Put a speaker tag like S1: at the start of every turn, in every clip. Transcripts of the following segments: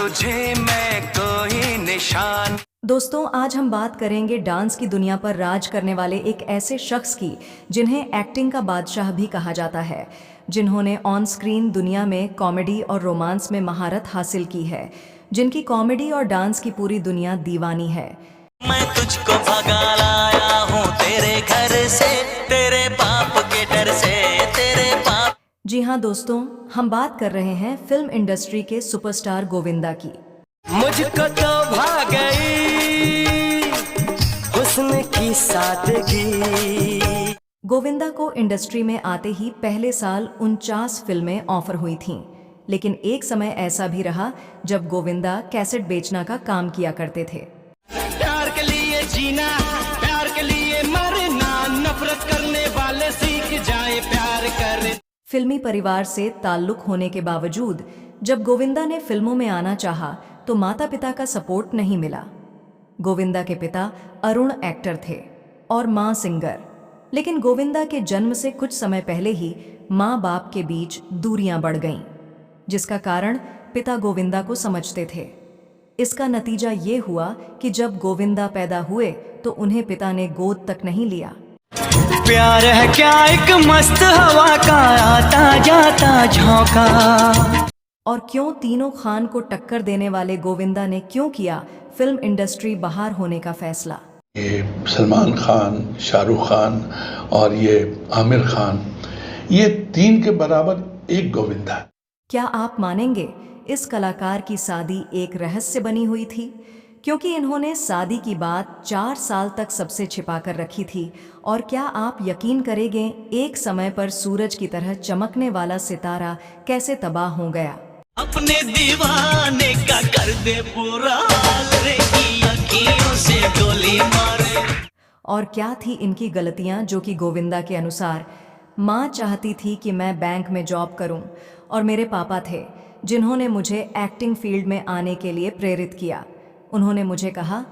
S1: तुझे मैं कोई निशान।
S2: दोस्तों, आज हम बात करेंगे डांस की दुनिया पर राज करने वाले एक ऐसे शख्स की जिन्हें एक्टिंग का बादशाह भी कहा जाता है, जिन्होंने ऑन स्क्रीन दुनिया में कॉमेडी और रोमांस में महारत हासिल की है, जिनकी कॉमेडी और डांस की पूरी दुनिया दीवानी है।
S1: मैं तुझको भगा लाया हूँ तेरे घर से, तेरे बाप के डर से, तेरे बाप।
S2: जी हाँ दोस्तों, हम बात कर रहे हैं फिल्म इंडस्ट्री के सुपरस्टार गोविंदा की।
S1: मुझको तो भाग गई हुस्न की सादगी।
S2: गोविंदा को इंडस्ट्री में आते ही पहले साल 49 फिल्में ऑफर हुई थीं, लेकिन एक समय ऐसा भी रहा जब गोविंदा कैसेट बेचना का काम किया करते थे।
S1: प्यार के लिए जीना, प्यार के लिए मरना, नफरत करने वाले सीख जाए प्यार कर।
S2: फिल्मी परिवार से ताल्लुक होने के बावजूद जब गोविंदा ने फिल्मों में आना चाहा तो माता पिता का सपोर्ट नहीं मिला। गोविंदा के पिता अरुण एक्टर थे और मां सिंगर, लेकिन गोविंदा के जन्म से कुछ समय पहले ही मां बाप के बीच दूरियां बढ़ गईं, जिसका कारण पिता गोविंदा को समझते थे। इसका नतीजा ये हुआ कि जब गोविंदा पैदा हुए तो उन्हें पिता ने गोद तक नहीं लिया।
S1: प्यार है क्या एक मस्त हवा का आता जाता झोंका।
S2: और क्यों तीनों खान को टक्कर देने वाले गोविंदा ने क्यों किया फिल्म इंडस्ट्री बाहर होने का फैसला?
S3: ये सलमान खान, शाहरुख खान और ये आमिर खान, ये तीन के बराबर एक गोविंदा है।
S2: क्या आप मानेंगे, इस कलाकार की शादी एक रहस्य बनी हुई थी, क्योंकि इन्होंने शादी की बात 4 साल तक सबसे छिपा कर रखी थी। और क्या आप यकीन करेंगे, एक समय पर सूरज की तरह चमकने वाला सितारा कैसे तबाह हो गया।
S1: अपने दीवाने का कर दे बुरा हाल रे, की अखियों से गोली मारे।
S2: और क्या थी इनकी गलतियां जो कि गोविंदा के अनुसार? माँ चाहती थी कि मैं बैंक में जॉब करूं, और मेरे पापा थे जिन्होंने मुझे एक्टिंग फील्ड में आने के लिए प्रेरित किया। उन्होंने मुझे कहा,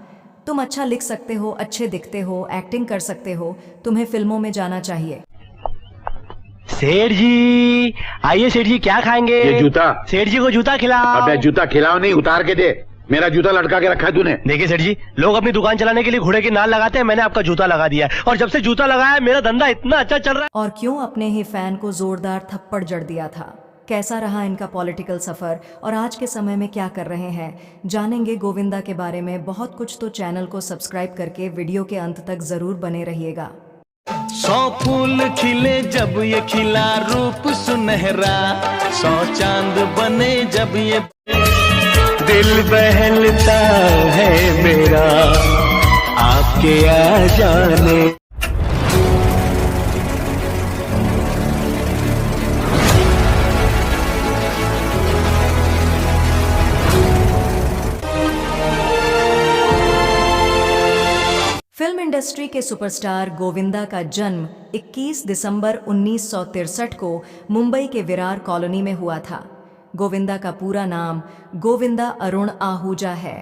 S2: तुम अच्छा लिख सकते हो, अच्छे दिखते हो, एक्टिंग कर सकते हो, तुम्हें फिल्मों में जाना चाहिए।
S4: सेठ जी आइए, सेठ जी क्या खाएंगे?
S5: ये जूता।
S4: सेठ जी को जूता खिलाओ।
S5: अबे जूता खिलाओ नहीं, उतार के दे। मेरा जूता लटका के रखा है तूने।
S4: देखिए सेठ जी, लोग अपनी दुकान चलाने के लिए घोड़े की नाल लगाते हैं, मैंने आपका जूता लगा दिया है, और जब से जूता लगाया मेरा धंधा इतना अच्छा चल रहा है।
S2: और क्यों अपने ही फैन को जोरदार थप्पड़ जड़ दिया था। कैसा रहा इनका पॉलिटिकल सफर और आज के समय में क्या कर रहे हैं, जानेंगे गोविंदा के बारे में बहुत कुछ। तो चैनल को सब्सक्राइब करके वीडियो के अंत तक जरूर बने रहिएगा।
S1: 100 फूल खिले जब ये खिला रूप सुनहरा, 100 चांद बने जब ये दिल बहलता है मेरा आपके आ जाने।
S2: फिल्म इंडस्ट्री के सुपरस्टार गोविंदा का जन्म 21 दिसंबर 1963 को मुंबई के विरार कॉलोनी में हुआ था। गोविंदा का पूरा नाम गोविंदा अरुण आहूजा है।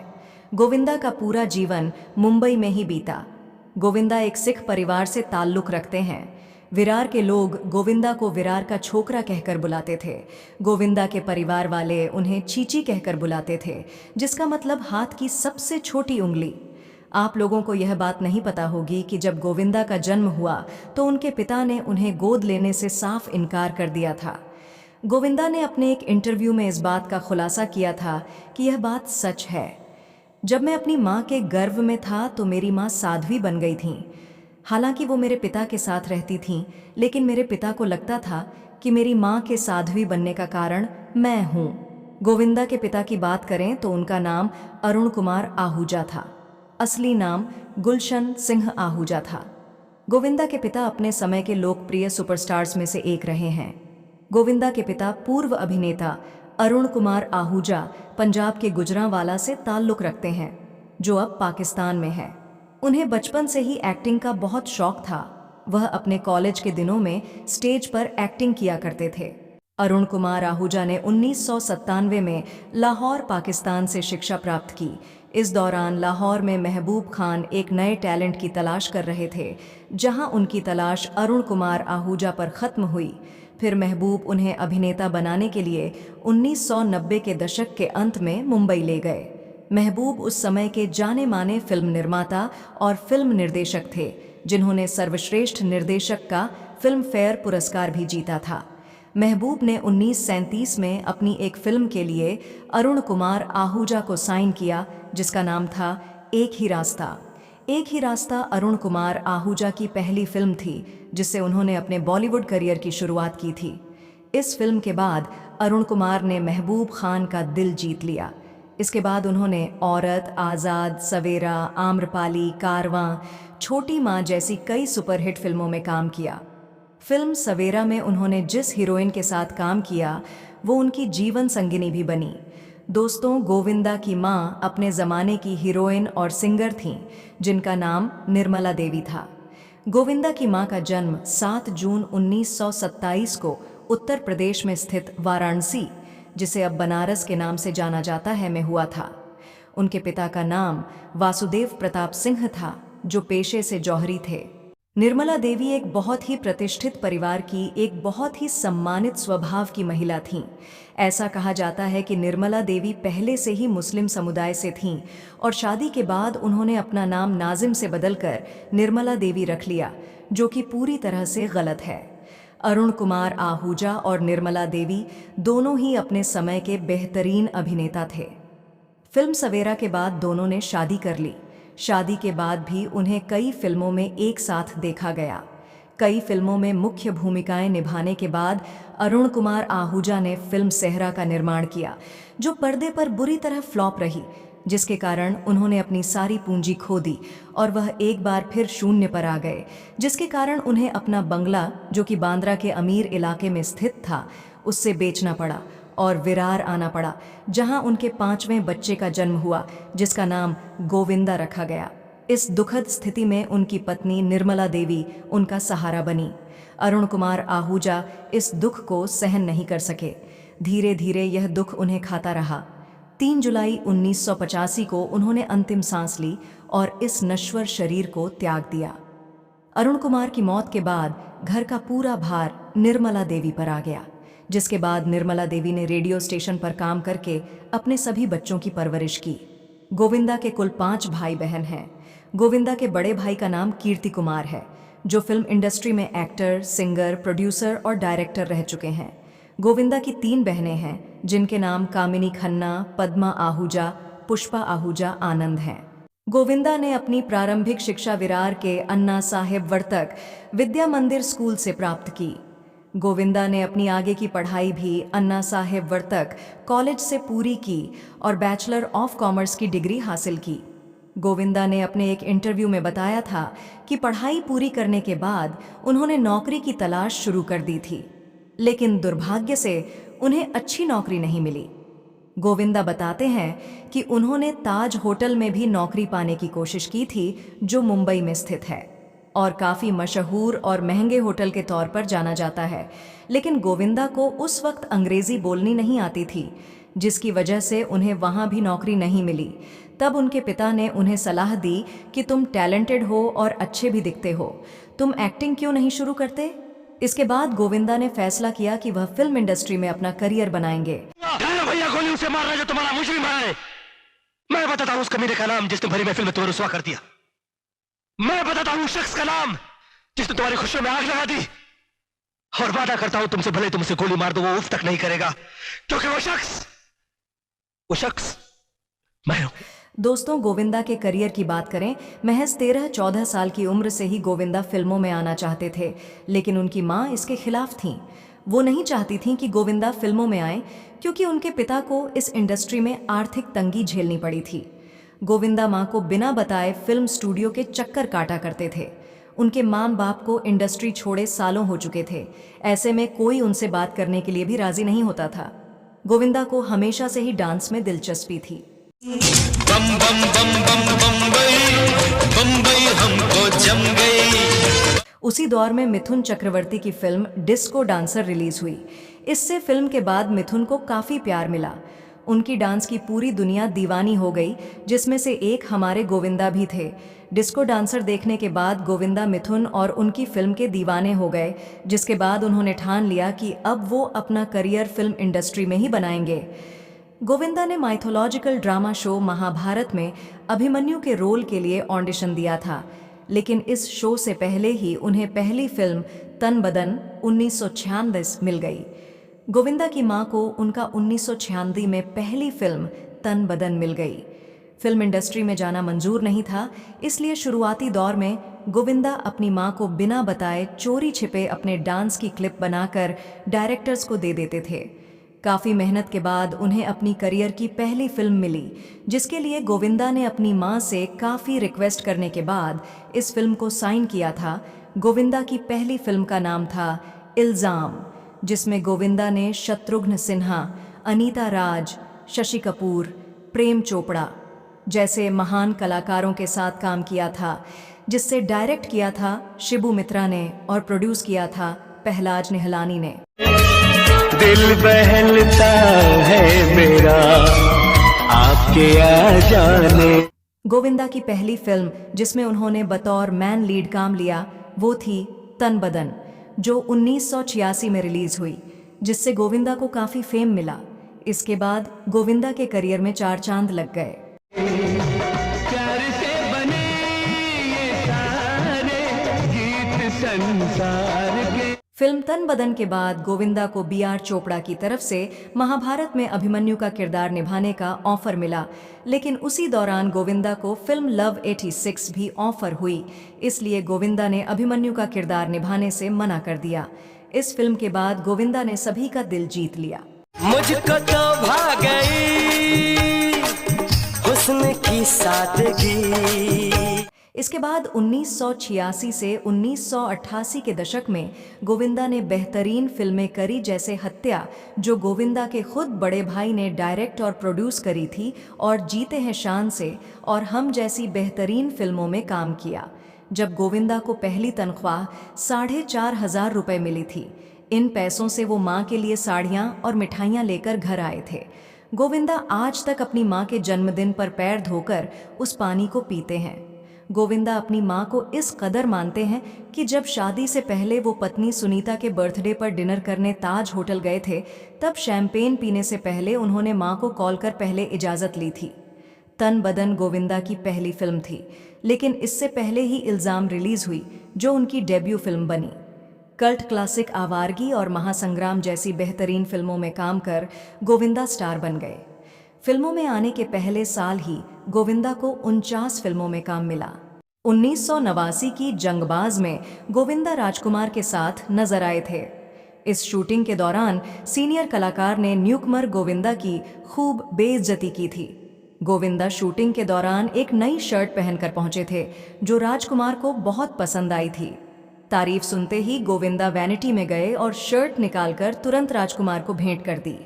S2: गोविंदा का पूरा जीवन मुंबई में ही बीता। गोविंदा एक सिख परिवार से ताल्लुक रखते हैं। विरार के लोग गोविंदा को विरार का छोकरा कहकर बुलाते थे। गोविंदा के परिवार वाले उन्हें चीची कहकर बुलाते थे, जिसका मतलब हाथ की सबसे छोटी उंगली। आप लोगों को यह बात नहीं पता होगी कि जब गोविंदा का जन्म हुआ तो उनके पिता ने उन्हें गोद लेने से साफ इनकार कर दिया था। गोविंदा ने अपने एक इंटरव्यू में इस बात का खुलासा किया था कि यह बात सच है। जब मैं अपनी माँ के गर्भ में था तो मेरी माँ साध्वी बन गई थीं। हालांकि वो मेरे पिता के साथ रहती थीं, लेकिन मेरे पिता को लगता था कि मेरी माँ के साध्वी बनने का कारण मैं हूँ। गोविंदा के पिता की बात करें तो उनका नाम अरुण कुमार आहूजा था। असली नाम गुलशन सिंह आहूजा था। गोविंदा के पिता अपने समय के लोकप्रिय सुपरस्टार्स में से एक रहे हैं। गोविंदा के पिता पूर्व अभिनेता अरुण कुमार आहूजा पंजाब के गुजरांवाला से ताल्लुक रखते हैं, जो अब पाकिस्तान में है। उन्हें बचपन से ही एक्टिंग का बहुत शौक था। वह अपने कॉलेज के दिनों में स्टेज पर एक्टिंग किया करते थे। अरुण कुमार आहूजा ने 1997 में लाहौर, पाकिस्तान से शिक्षा प्राप्त की। इस दौरान लाहौर में महबूब खान एक नए टैलेंट की तलाश कर रहे थे। जहां उनकी तलाश अरुण कुमार आहूजा पर ख़त्म हुई, फिर महबूब उन्हें अभिनेता बनाने के लिए 1990 के दशक के अंत में मुंबई ले गए। महबूब उस समय के जाने माने फिल्म निर्माता और फिल्म निर्देशक थे, जिन्होंने सर्वश्रेष्ठ निर्देशक का फिल्म फेयर पुरस्कार भी जीता था। महबूब ने 1937 में अपनी एक फिल्म के लिए अरुण कुमार आहूजा को साइन किया, जिसका नाम था एक ही रास्ता। एक ही रास्ता अरुण कुमार आहूजा की पहली फिल्म थी जिससे उन्होंने अपने बॉलीवुड करियर की शुरुआत की थी। इस फिल्म के बाद अरुण कुमार ने महबूब खान का दिल जीत लिया। इसके बाद उन्होंने औरत, आज़ाद, सवेरा, आम्रपाली, कारवां, छोटी माँ जैसी कई सुपरहिट फिल्मों में काम किया। फिल्म सवेरा में उन्होंने जिस हीरोइन के साथ काम किया वो उनकी जीवन संगिनी भी बनी। दोस्तों, गोविंदा की माँ अपने ज़माने की हीरोइन और सिंगर थीं, जिनका नाम निर्मला देवी था। गोविंदा की माँ का जन्म 7 जून 1927 को उत्तर प्रदेश में स्थित वाराणसी, जिसे अब बनारस के नाम से जाना जाता है, में हुआ था। उनके पिता का नाम वासुदेव प्रताप सिंह था, जो पेशे से जौहरी थे। निर्मला देवी एक बहुत ही प्रतिष्ठित परिवार की एक बहुत ही सम्मानित स्वभाव की महिला थीं। ऐसा कहा जाता है कि निर्मला देवी पहले से ही मुस्लिम समुदाय से थीं और शादी के बाद उन्होंने अपना नाम नाजिम से बदलकर निर्मला देवी रख लिया, जो कि पूरी तरह से गलत है। अरुण कुमार आहूजा और निर्मला देवी दोनों ही अपने समय के बेहतरीन अभिनेता थे। फिल्म सवेरा के बाद दोनों ने शादी कर ली। शादी के बाद भी उन्हें कई फिल्मों में एक साथ देखा गया। कई फिल्मों में मुख्य भूमिकाएं निभाने के बाद अरुण कुमार आहूजा ने फिल्म सेहरा का निर्माण किया, जो पर्दे पर बुरी तरह फ्लॉप रही, जिसके कारण उन्होंने अपनी सारी पूंजी खो दी और वह एक बार फिर शून्य पर आ गए, जिसके कारण उन्हें अपना बंगला, जो कि बांद्रा के अमीर इलाके में स्थित था, उससे बेचना पड़ा और विरार आना पड़ा, जहां उनके 5वें बच्चे का जन्म हुआ, जिसका नाम गोविंदा रखा गया। इस दुखद स्थिति में उनकी पत्नी निर्मला देवी उनका सहारा बनी। अरुण कुमार आहूजा इस दुख को सहन नहीं कर सके। धीरे धीरे यह दुख उन्हें खाता रहा। 3 जुलाई 1985 को उन्होंने अंतिम सांस ली और इस नश्वर शरीर को त्याग दिया। अरुण कुमार की मौत के बाद घर का पूरा भार निर्मला देवी पर आ गया, जिसके बाद निर्मला देवी ने रेडियो स्टेशन पर काम करके अपने सभी बच्चों की परवरिश की। गोविंदा के कुल 5 भाई बहन हैं। गोविंदा के बड़े भाई का नाम कीर्ति कुमार है, जो फिल्म इंडस्ट्री में एक्टर, सिंगर, प्रोड्यूसर और डायरेक्टर रह चुके हैं। गोविंदा की 3 बहनें हैं, जिनके नाम कामिनी खन्ना, पद्मा आहूजा, पुष्पा आहूजा, आनंद हैं। गोविंदा ने अपनी प्रारंभिक शिक्षा विरार के अन्ना साहेब वर्तक विद्या मंदिर स्कूल से प्राप्त की। गोविंदा ने अपनी आगे की पढ़ाई भी अन्ना साहेब वर्तक कॉलेज से पूरी की और बैचलर ऑफ कॉमर्स की डिग्री हासिल की। गोविंदा ने अपने एक इंटरव्यू में बताया था कि पढ़ाई पूरी करने के बाद उन्होंने नौकरी की तलाश शुरू कर दी थी, लेकिन दुर्भाग्य से उन्हें अच्छी नौकरी नहीं मिली। गोविंदा बताते हैं कि उन्होंने ताज होटल में भी नौकरी पाने की कोशिश की थी, जो मुंबई में स्थित है और काफ़ी मशहूर और महंगे होटल के तौर पर जाना जाता है, लेकिन गोविंदा को उस वक्त अंग्रेज़ी बोलनी नहीं आती थी, जिसकी वजह से उन्हें वहाँ भी नौकरी नहीं मिली। तब उनके पिता ने उन्हें सलाह दी कि तुम टैलेंटेड हो और अच्छे भी दिखते हो, तुम एक्टिंग क्यों नहीं शुरू करते। इसके बाद गोविंदा ने फैसला किया कि वह फिल्म इंडस्ट्री में अपना करियर बनाएंगे।
S4: भैया गोली उसे मार रहा है जो तुम्हारा मुजरिम है। मैं बताता हूँ उस कमीने का नाम जिसने भरी महफिल में तुम्हें रुसवा कर दिया। मैं बताता हूँ उस शख्स का नाम जिसने तुम्हारी खुशियों में आग लगा दी। और वादा करता हूं तुमसे भले तुमसे गोली मार दो, वो उफ तक नहीं करेगा, क्योंकि वो शख्स मैं हूं।
S2: दोस्तों, गोविंदा के करियर की बात करें, महज 13-14 साल की उम्र से ही गोविंदा फिल्मों में आना चाहते थे, लेकिन उनकी माँ इसके खिलाफ थीं। वो नहीं चाहती थीं कि गोविंदा फिल्मों में आए, क्योंकि उनके पिता को इस इंडस्ट्री में आर्थिक तंगी झेलनी पड़ी थी। गोविंदा माँ को बिना बताए फिल्म स्टूडियो के चक्कर काटा करते थे। उनके माँ बाप को इंडस्ट्री छोड़े सालों हो चुके थे। ऐसे में कोई उनसे बात करने के लिए भी राजी नहीं होता था। गोविंदा को हमेशा से ही डांस में दिलचस्पी थी।
S1: बम बम बम बम बम्बई हमको जम गई।
S2: उसी दौर में मिथुन चक्रवर्ती की फिल्म डिस्को डांसर रिलीज हुई। इससे फिल्म के बाद मिथुन को काफ़ी प्यार मिला। उनकी डांस की पूरी दुनिया दीवानी हो गई, जिसमें से एक हमारे गोविंदा भी थे। डिस्को डांसर देखने के बाद गोविंदा मिथुन और उनकी फिल्म के दीवाने हो गए, जिसके बाद उन्होंने ठान लिया कि अब वो अपना करियर फिल्म इंडस्ट्री में ही बनाएंगे। गोविंदा ने माइथोलॉजिकल ड्रामा शो महाभारत में अभिमन्यु के रोल के लिए ऑडिशन दिया था, लेकिन इस शो से पहले ही उन्हें पहली फिल्म तन बदन 1996 मिल गई। गोविंदा की मां को उनका 1996 में पहली फिल्म तन बदन मिल गई। फिल्म इंडस्ट्री में जाना मंजूर नहीं था, इसलिए शुरुआती दौर में गोविंदा अपनी मां को बिना बताए चोरी छिपे अपने डांस की क्लिप बनाकर डायरेक्टर्स को दे देते थे। काफ़ी मेहनत के बाद उन्हें अपनी करियर की पहली फिल्म मिली, जिसके लिए गोविंदा ने अपनी मां से काफ़ी रिक्वेस्ट करने के बाद इस फिल्म को साइन किया था। गोविंदा की पहली फिल्म का नाम था इल्ज़ाम, जिसमें गोविंदा ने शत्रुघ्न सिन्हा, अनीता राज, शशि कपूर, प्रेम चोपड़ा जैसे महान कलाकारों के साथ काम किया था, जिससे डायरेक्ट किया था शिबू मित्रा ने और प्रोड्यूस किया था पहलाज निहलानी ने।
S1: दिल बहलता है मेरा आपके आ जाने।
S2: गोविंदा की पहली फिल्म जिसमें उन्होंने बतौर मैन लीड काम लिया वो थी तन बदन, जो 1986 में रिलीज हुई, जिससे गोविंदा को काफ़ी फेम मिला। इसके बाद गोविंदा के करियर में 4 चांद लग गए।
S1: प्यार से बने ये सारे गीत संसार के।
S2: फिल्म तन बदन के बाद गोविंदा को B.R. चोपड़ा की तरफ से महाभारत में अभिमन्यु का किरदार निभाने का ऑफर मिला, लेकिन उसी दौरान गोविंदा को फिल्म लव 86 भी ऑफर हुई, इसलिए गोविंदा ने अभिमन्यु का किरदार निभाने से मना कर दिया। इस फिल्म के बाद गोविंदा ने सभी का दिल जीत लिया।
S1: मुझको तो भा गई हुस्न की सादगी।
S2: इसके बाद 1986 से 1988 के दशक में गोविंदा ने बेहतरीन फिल्में करी, जैसे हत्या, जो गोविंदा के खुद बड़े भाई ने डायरेक्ट और प्रोड्यूस करी थी, और जीते हैं शान से और हम जैसी बेहतरीन फिल्मों में काम किया। जब गोविंदा को पहली तनख्वाह 4,500 रुपये मिली थी, इन पैसों से वो माँ के लिए साड़ियाँ और मिठाइयाँ लेकर घर आए थे। गोविंदा आज तक अपनी माँ के जन्मदिन पर पैर धोकर उस पानी को पीते हैं। गोविंदा अपनी माँ को इस कदर मानते हैं कि जब शादी से पहले वो पत्नी सुनीता के बर्थडे पर डिनर करने ताज होटल गए थे, तब शैंपेन पीने से पहले उन्होंने माँ को कॉल कर पहले इजाज़त ली थी। तन बदन गोविंदा की पहली फिल्म थी, लेकिन इससे पहले ही इल्ज़ाम रिलीज़ हुई, जो उनकी डेब्यू फिल्म बनी। कल्ट क्लासिक आवारगी और महासंग्राम जैसी बेहतरीन फिल्मों में काम कर गोविंदा स्टार बन गए। फिल्मों में आने के पहले साल ही गोविंदा को 49 फिल्मों में काम मिला। 1989 की जंगबाज में गोविंदा राजकुमार के साथ नजर आए थे। इस शूटिंग के दौरान सीनियर कलाकार ने न्यूकमर गोविंदा की खूब बेइज्जती की थी। गोविंदा शूटिंग के दौरान एक नई शर्ट पहनकर पहुंचे थे, जो राजकुमार को बहुत पसंद आई थी। तारीफ सुनते ही गोविंदा वैनिटी में गए और शर्ट निकालकर तुरंत राजकुमार को भेंट कर दी।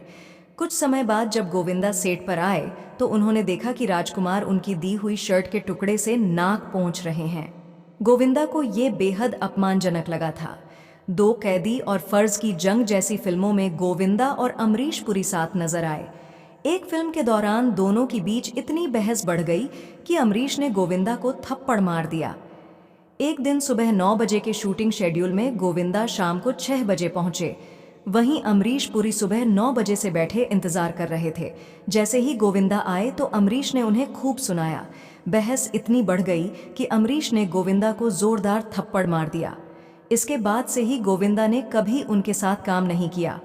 S2: कुछ समय बाद जब गोविंदा सेट पर आए तो उन्होंने देखा कि राजकुमार उनकी दी हुई शर्ट के टुकड़े से नाक पोंछ रहे हैं। गोविंदा को ये बेहद अपमानजनक लगा था। 2 कैदी और फर्ज की जंग जैसी फिल्मों में गोविंदा और अमरीश पुरी साथ नजर आए। एक फिल्म के दौरान दोनों के बीच इतनी बहस बढ़ गई कि अमरीश ने गोविंदा को थप्पड़ मार दिया। एक दिन सुबह 9 बजे के शूटिंग शेड्यूल में गोविंदा शाम को 6 बजे पहुंचे। वहीं अमरीश पुरी सुबह 9 बजे से बैठे इंतजार कर रहे थे। जैसे ही गोविंदा आए तो अमरीश ने उन्हें खूब सुनाया। बहस इतनी बढ़ गई कि अमरीश ने गोविंदा को जोरदार थप्पड़ मार दिया। इसके बाद से ही गोविंदा ने कभी उनके साथ काम नहीं किया।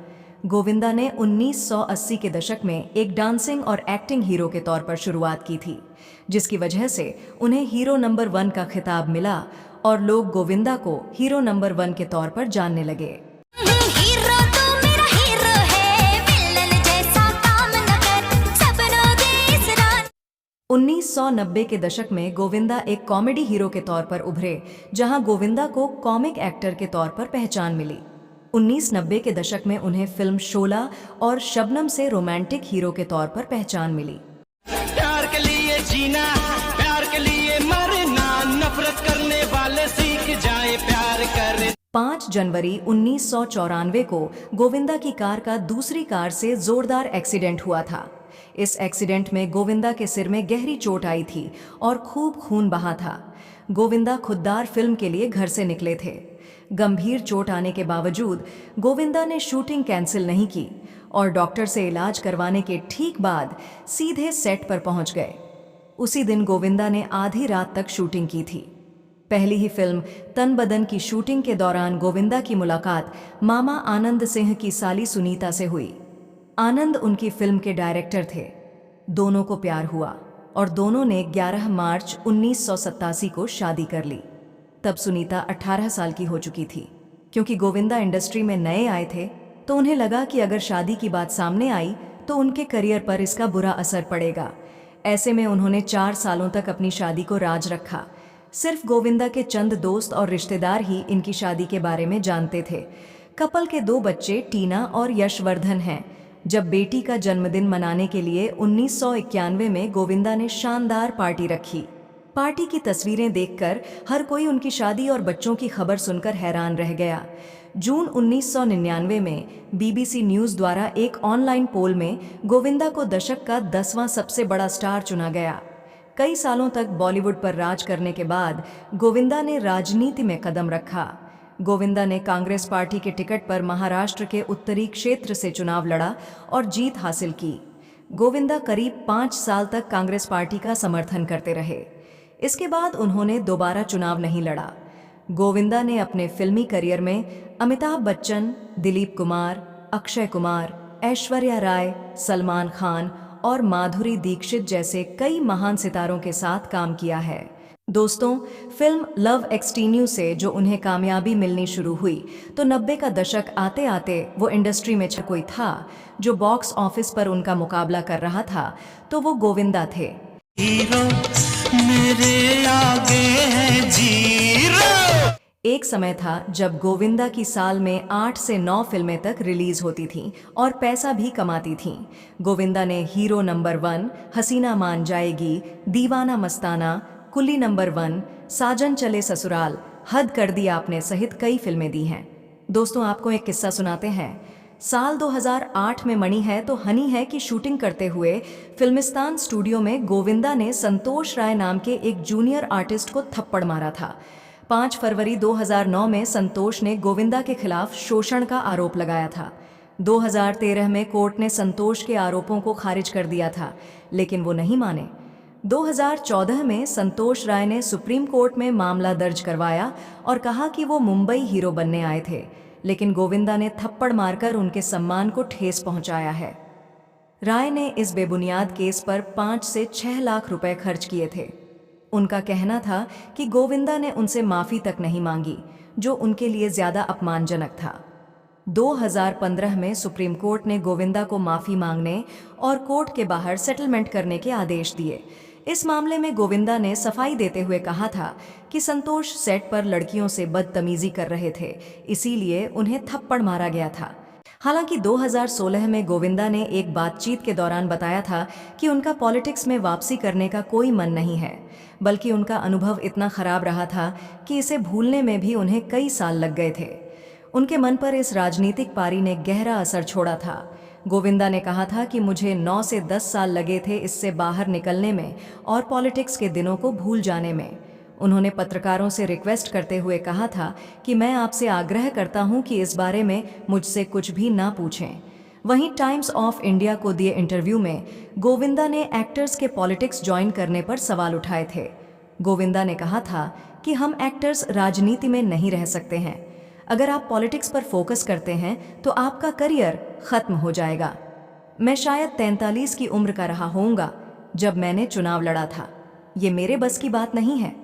S2: गोविंदा ने 1980 के दशक में एक डांसिंग और एक्टिंग हीरो के तौर पर शुरुआत की थी, जिसकी वजह से उन्हें हीरो नंबर 1 का खिताब मिला और लोग गोविंदा को हीरो नंबर 1 के तौर पर जानने लगे। 1990 के दशक में गोविंदा एक कॉमेडी हीरो के तौर पर उभरे, जहां गोविंदा को कॉमिक एक्टर के तौर पर पहचान मिली। 1990 के दशक में उन्हें फिल्म शोला और शबनम से रोमांटिक हीरो के तौर पर पहचान मिली।
S1: प्यार के लिए जीना, प्यार के लिए मरना, नफरत करने वाले सीख जाए प्यार कर।
S2: 5 जनवरी 1994 को गोविंदा की कार का दूसरी कार से जोरदार एक्सीडेंट हुआ था। इस एक्सीडेंट में गोविंदा के सिर में गहरी चोट आई थी और खूब खून बहा था। गोविंदा खुददार फिल्म के लिए घर से निकले थे। गंभीर चोट आने के बावजूद गोविंदा ने शूटिंग कैंसिल नहीं की और डॉक्टर से इलाज करवाने के ठीक बाद सीधे सेट पर पहुंच गए। उसी दिन गोविंदा ने आधी रात तक शूटिंग की थी। पहली ही फिल्म तन बदन की शूटिंग के दौरान गोविंदा की मुलाकात मामा आनंद सिंह की साली सुनीता से हुई। आनंद उनकी फिल्म के डायरेक्टर थे। दोनों को प्यार हुआ और दोनों ने 11 मार्च 1987 को शादी कर ली। तब सुनीता 18 साल की हो चुकी थी। क्योंकि गोविंदा इंडस्ट्री में नए आए थे तो उन्हें लगा कि अगर शादी की बात सामने आई तो उनके करियर पर इसका बुरा असर पड़ेगा। ऐसे में उन्होंने 4 सालों तक अपनी शादी को राज रखा। सिर्फ गोविंदा के चंद दोस्त और रिश्तेदार ही इनकी शादी के बारे में जानते थे। कपल के 2 बच्चे टीना और यशवर्धन हैं। जब बेटी का जन्मदिन मनाने के लिए 1991 में गोविंदा ने शानदार पार्टी रखी। पार्टी की तस्वीरें देखकर हर कोई उनकी शादी और बच्चों की खबर सुनकर हैरान रह गया। जून 1999 में BBC न्यूज़ द्वारा एक ऑनलाइन पोल में गोविंदा को दशक का 10वां सबसे बड़ा स्टार चुना गया। कई सालों तक बॉलीवुड पर राज करने के बाद गोविंदा ने राजनीति में कदम रखा। गोविंदा ने कांग्रेस पार्टी के टिकट पर महाराष्ट्र के उत्तरी क्षेत्र से चुनाव लड़ा और जीत हासिल की। गोविंदा करीब 5 साल तक कांग्रेस पार्टी का समर्थन करते रहे। इसके बाद उन्होंने दोबारा चुनाव नहीं लड़ा। गोविंदा ने अपने फिल्मी करियर में अमिताभ बच्चन, दिलीप कुमार, अक्षय कुमार, ऐश्वर्या राय, सलमान खान और माधुरी दीक्षित जैसे कई महान सितारों के साथ काम किया है। दोस्तों, फिल्म लव एक्सटीन्यू से जो उन्हें कामयाबी मिलनी शुरू हुई तो 90 का दशक आते आते वो इंडस्ट्री में कोई था जो बॉक्स ऑफिस पर उनका मुकाबला कर रहा था तो वो गोविंदा थे।
S1: हीरो मेरे आगे है जीरो।
S2: एक समय था जब गोविंदा की साल में 8 से 9 फिल्में तक रिलीज होती थीं और पैसा भी कमाती थीं। गोविंदा ने हीरो नंबर 1, हसीना मान जाएगी, दीवाना मस्ताना, कुली नंबर 1, साजन चले ससुराल, हद कर दी आपने सहित कई फिल्में दी हैं। दोस्तों, आपको एक किस्सा सुनाते हैं। साल 2008 में मणि है तो हनी है की शूटिंग करते हुए फिल्मिस्तान स्टूडियो में गोविंदा ने संतोष राय नाम के एक जूनियर आर्टिस्ट को थप्पड़ मारा था। 5 फरवरी 2009 में संतोष ने गोविंदा के खिलाफ शोषण का आरोप लगाया था। 2013 में कोर्ट ने संतोष के आरोपों को खारिज कर दिया था, लेकिन वो नहीं माने। 2014 में संतोष राय ने सुप्रीम कोर्ट में मामला दर्ज करवाया और कहा कि वो मुंबई हीरो बनने आए थे, लेकिन गोविंदा ने थप्पड़ मारकर उनके सम्मान को ठेस पहुंचाया है। राय ने इस बेबुनियाद केस पर 5 से 6 लाख रुपए खर्च किए थे। उनका कहना था कि गोविंदा ने उनसे माफ़ी तक नहीं मांगी, जो उनके लिए ज़्यादा अपमानजनक था। 2015 में सुप्रीम कोर्ट ने गोविंदा को माफ़ी मांगने और कोर्ट के बाहर सेटलमेंट करने के आदेश दिए। इस मामले में गोविंदा ने सफाई देते हुए कहा था कि संतोष सेट पर लड़कियों से बदतमीजी कर रहे थे, इसीलिए उन्हें थप्पड़ मारा गया था। हालांकि 2016 में गोविंदा ने एक बातचीत के दौरान बताया था कि उनका पॉलिटिक्स में वापसी करने का कोई मन नहीं है, बल्कि उनका अनुभव इतना खराब रहा था कि इसे भूलने में भी उन्हें कई साल लग गए थे। उनके मन पर इस राजनीतिक पारी ने गहरा असर छोड़ा था। गोविंदा ने कहा था कि मुझे 9 से 10 साल लगे थे इससे बाहर निकलने में और पॉलिटिक्स के दिनों को भूल जाने में। उन्होंने पत्रकारों से रिक्वेस्ट करते हुए कहा था कि मैं आपसे आग्रह करता हूं कि इस बारे में मुझसे कुछ भी ना पूछें। वहीं टाइम्स ऑफ इंडिया को दिए इंटरव्यू में गोविंदा ने एक्टर्स के पॉलिटिक्स ज्वाइन करने पर सवाल उठाए थे। गोविंदा ने कहा था कि हम एक्टर्स राजनीति में नहीं रह सकते हैं। अगर आप पॉलिटिक्स पर फोकस करते हैं तो आपका करियर खत्म हो जाएगा। मैं शायद 43 की उम्र का रहा होऊंगा जब मैंने चुनाव लड़ा था। ये मेरे बस की बात नहीं है,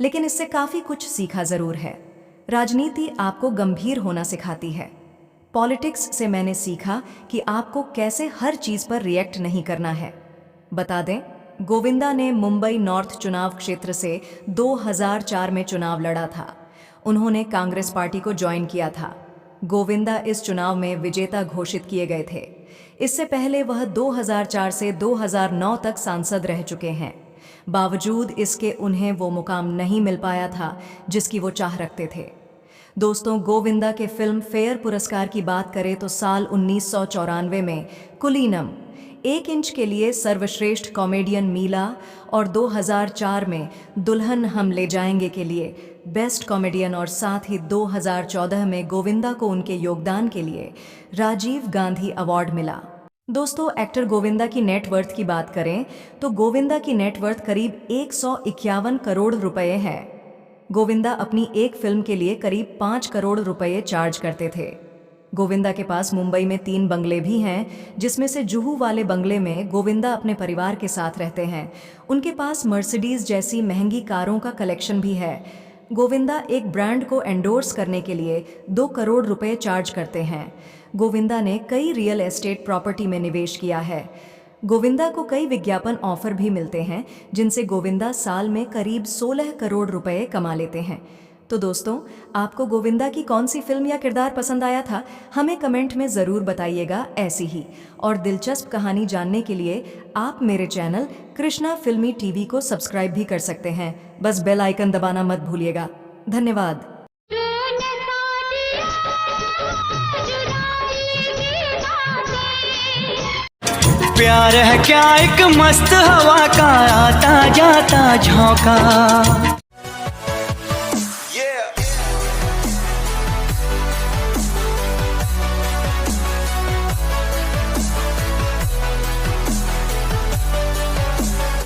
S2: लेकिन इससे काफ़ी कुछ सीखा ज़रूर है। राजनीति आपको गंभीर होना सिखाती है। पॉलिटिक्स से मैंने सीखा कि आपको कैसे हर चीज़ पर रिएक्ट नहीं करना है। बता दें, गोविंदा ने मुंबई नॉर्थ चुनाव क्षेत्र से 2004 में चुनाव लड़ा था। उन्होंने कांग्रेस पार्टी को ज्वाइन किया था। गोविंदा इस चुनाव में विजेता घोषित किए गए थे। इससे पहले वह 2004 से 2009 तक सांसद रह चुके हैं। बावजूद इसके उन्हें वो मुकाम नहीं मिल पाया था जिसकी वो चाह रखते थे। दोस्तों, गोविंदा के फिल्म फेयर पुरस्कार की बात करें तो साल 1994 में कुलीनम 1 इंच के लिए सर्वश्रेष्ठ कॉमेडियन मीला और 2004 में दुल्हन हम ले जाएंगे के लिए बेस्ट कॉमेडियन और साथ ही 2014 में गोविंदा को उनके योगदान के लिए राजीव गांधी अवार्ड मिला। दोस्तों, एक्टर गोविंदा की नेटवर्थ की बात करें तो गोविंदा की नेटवर्थ करीब 151 करोड़ रुपए है। गोविंदा अपनी एक फिल्म के लिए करीब 5 करोड़ रुपए चार्ज करते थे। गोविंदा के पास मुंबई में 3 बंगले भी हैं, जिसमें से जुहू वाले बंगले में गोविंदा अपने परिवार के साथ रहते हैं। उनके पास मर्सिडीज जैसी महंगी कारों का कलेक्शन भी है। गोविंदा एक ब्रांड को एंडोर्स करने के लिए 2 करोड़ रुपए चार्ज करते हैं। गोविंदा ने कई रियल एस्टेट प्रॉपर्टी में निवेश किया है। गोविंदा को कई विज्ञापन ऑफर भी मिलते हैं, जिनसे गोविंदा साल में करीब 16 करोड़ रुपए कमा लेते हैं। तो दोस्तों, आपको गोविंदा की कौन सी फिल्म या किरदार पसंद आया था, हमें कमेंट में ज़रूर बताइएगा। ऐसी ही और दिलचस्प कहानी जानने के लिए आप मेरे चैनल कृष्णा फिल्मी टीवी को सब्सक्राइब भी कर सकते हैं। बस बेल आइकन दबाना मत भूलिएगा। धन्यवाद।
S6: प्यार है क्या एक मस्त हवा का आता जाता झोंका।